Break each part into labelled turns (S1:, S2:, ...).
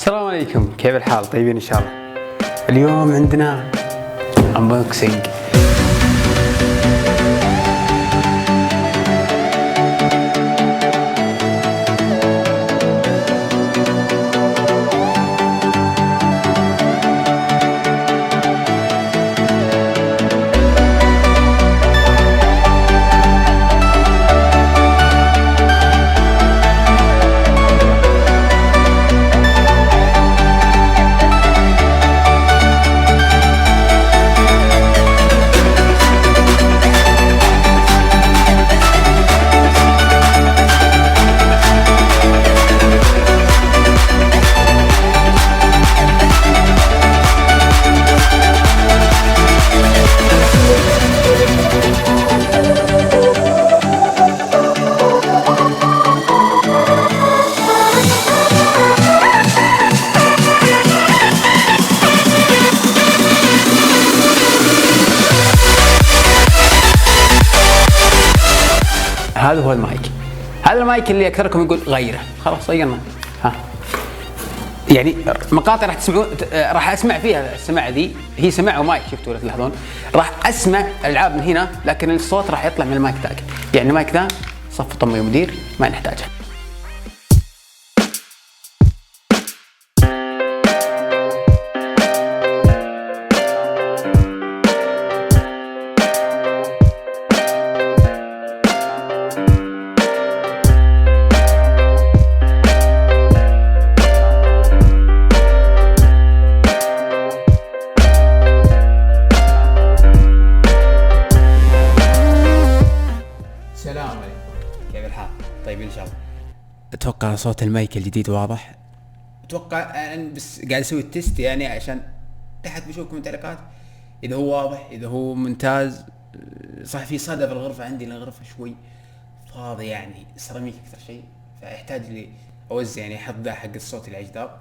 S1: السلام عليكم، كيف الحال؟ طيبين ان شاء الله. اليوم عندنا انبوكسنج. هذا هو المايك. هذا المايك اللي اكثركم يقول غيره، خلاص غيرنا. ها يعني مقاطع راح تسمعون، راح اسمع فيها السماعه ذي، هي سماعه ومايك، شفتوا تلاحظون راح اسمع العاب من هنا، لكن الصوت راح يطلع من المايك ذاك. يعني المايك ذا صف طمي ومدير ما نحتاجه. السلام عليكم، كيف الحال؟ طيبين ان شاء الله. اتوقع صوت المايك الجديد واضح. اتوقع انا بس قاعد اسوي التست يعني عشان تحت بشوفكم التعليقات اذا هو واضح، اذا هو ممتاز. صح في صدى في الغرفه عندي، الغرفه شوي فاضي يعني سيراميك اكثر شيء، فيحتاج لي اوزع يعني احط ذا حق الصوت الجدار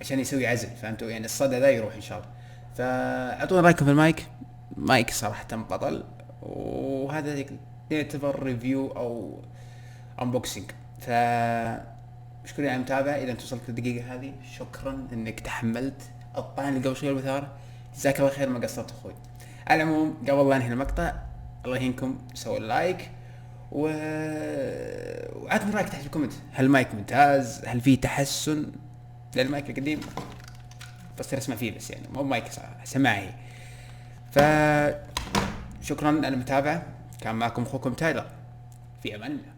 S1: عشان يسوي عزل، فهمتوا؟ يعني الصدى ذا يروح ان شاء الله. فاعطونا رايكم في المايك. مايك صراحه بطل، وهذا يعتبر ريفيو او انبوكسنج. ف مشكور على المتابعة. اذا انت وصلت للدقيقة هذه شكرا انك تحملت الطعن اللي قبل شوي والبثارة. جزاك الله خير، ما قصرت اخوي. على العموم قبل لا انهي المقطع، الله يهينكم سووا اللايك وعطني رايك تحت في الكومنت. هل المايك ممتاز؟ هل فيه تحسن للمايك القديم؟ بصير اسمع فيه بس يعني مو مايك سماعي. ف شكرا على المتابعة. كان معكم اخوكم تايلر، في امان الله.